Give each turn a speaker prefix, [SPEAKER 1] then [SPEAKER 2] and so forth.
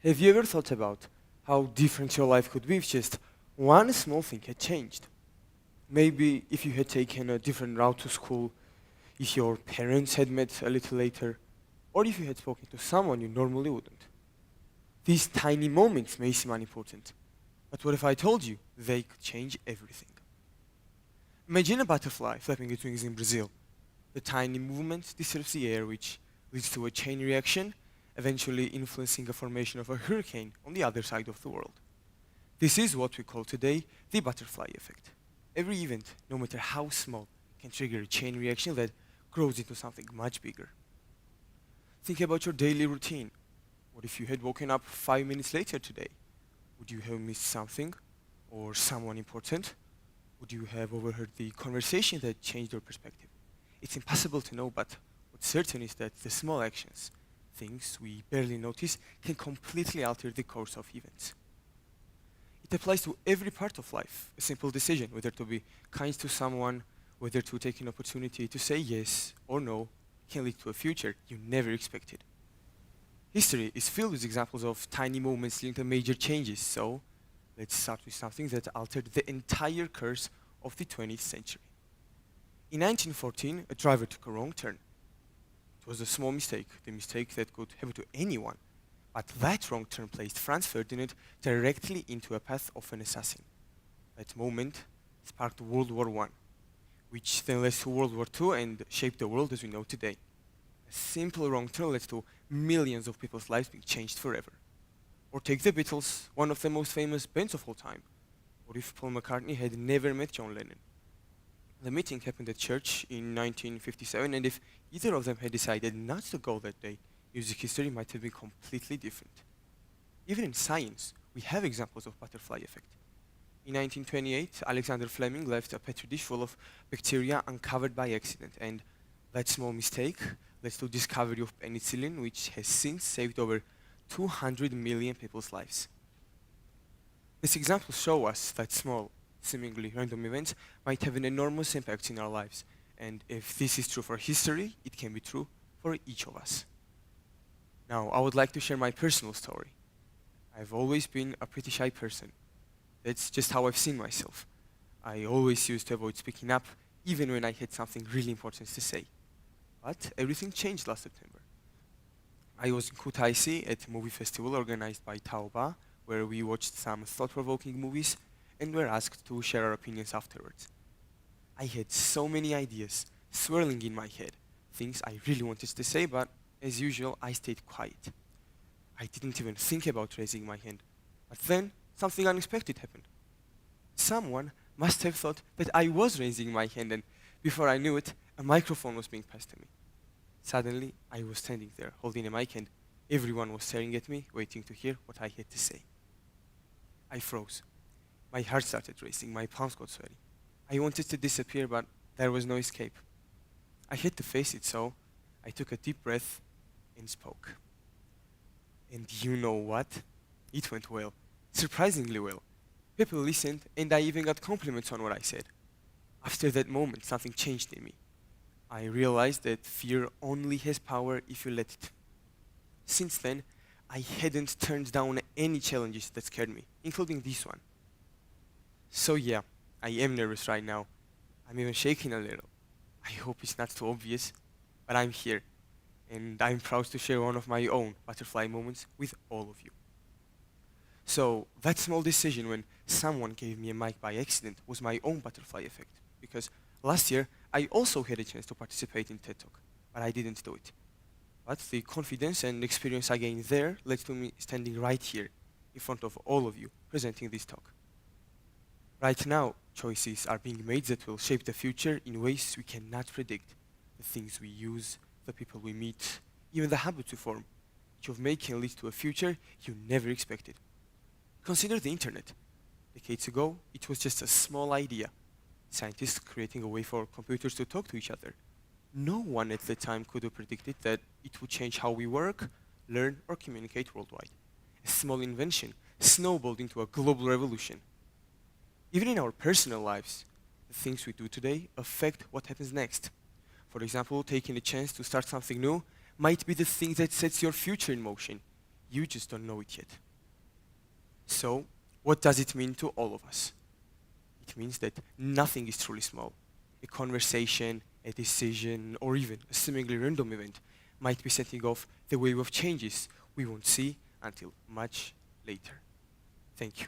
[SPEAKER 1] Have you ever thought about how different your life could be if just one small thing had changed? Maybe if you had taken a different route to school, if your parents had met a little later, or if you had spoken to someone you normally wouldn't. These tiny moments may seem unimportant, but what if I told you they could change everything? Imagine a butterfly flapping its wings in Brazil. The tiny movement disturbs the air, which leads to a chain reaction, eventually influencing the formation of a hurricane on the other side of the world. This is what we call today the butterfly effect. Every event, no matter how small, can trigger a chain reaction that grows into something much bigger. Think about your daily routine. What if you had woken up 5 minutes later today? Would you have missed something or someone important? Would you have overheard the conversation that changed your perspective? It's impossible to know, but what's certain is that the small actions, things we barely notice, can completely alter the course of events. It applies to every part of life. A simple decision, whether to be kind to someone, whether to take an opportunity to say yes or no, can lead to a future you never expected. History is filled with examples of tiny moments leading to major changes, so let's start with something that altered the entire course of the 20th century. In 1914, a driver took a wrong turn. It was a small mistake, the mistake that could happen to anyone, but that wrong turn placed Franz Ferdinand directly into a path of an assassin. That moment sparked World War I, which then led to World War II and shaped the world as we know today. A simple wrong turn led to millions of people's lives being changed forever. Or take the Beatles, one of the most famous bands of all time. What if Paul McCartney had never met John Lennon? The meeting happened at church in 1957, and if either of them had decided not to go that day, music history might have been completely different. Even in science, we have examples of butterfly effect. In 1928, Alexander Fleming left a petri dish full of bacteria uncovered by accident, and that small mistake led to the discovery of penicillin, which has since saved over 200 million people's lives. These examples show us that small, seemingly random events might have an enormous impact in our lives, and if this is true for history, it can be true for each of us. Now, I would like to share my personal story. I've always been a pretty shy person. That's just how I've seen myself. I always used to avoid speaking up, even when I had something really important to say. But everything changed last September. I was in Kutaisi at a movie festival organized by Taoba, where we watched some thought-provoking movies and were asked to share our opinions afterwards. I had so many ideas swirling in my head, things I really wanted to say, but as usual, I stayed quiet. I didn't even think about raising my hand. But then, something unexpected happened. Someone must have thought that I was raising my hand, and before I knew it, a microphone was being passed to me. Suddenly, I was standing there, holding a mic, and everyone was staring at me, waiting to hear what I had to say. I froze. My heart started racing, my palms got sweaty. I wanted to disappear, but there was no escape. I had to face it, so I took a deep breath and spoke. And you know what? It went well. Surprisingly well. People listened, and I even got compliments on what I said. After that moment, something changed in me. I realized that fear only has power if you let it. Since then, I hadn't turned down any challenges that scared me, including this one. So yeah, I am nervous right now. I'm even shaking a little. I hope it's not too obvious, but I'm here, and I'm proud to share one of my own butterfly moments with all of you. So that small decision when someone gave me a mic by accident was my own butterfly effect, because last year I also had a chance to participate in TED Talk, but I didn't do it. But the confidence and experience I gained there led to me standing right here in front of all of you presenting this talk. Right now, choices are being made that will shape the future in ways we cannot predict. The things we use, the people we meet, even the habits we form. Each of them can lead to a future you never expected. Consider the internet. Decades ago, it was just a small idea. Scientists creating a way for computers to talk to each other. No one at the time could have predicted that it would change how we work, learn, or communicate worldwide. A small invention snowballed into a global revolution. Even in our personal lives, the things we do today affect what happens next. For example, taking a chance to start something new might be the thing that sets your future in motion. You just don't know it yet. So, what does it mean to all of us? It means that nothing is truly small. A conversation, a decision, or even a seemingly random event might be setting off the wave of changes we won't see until much later. Thank you.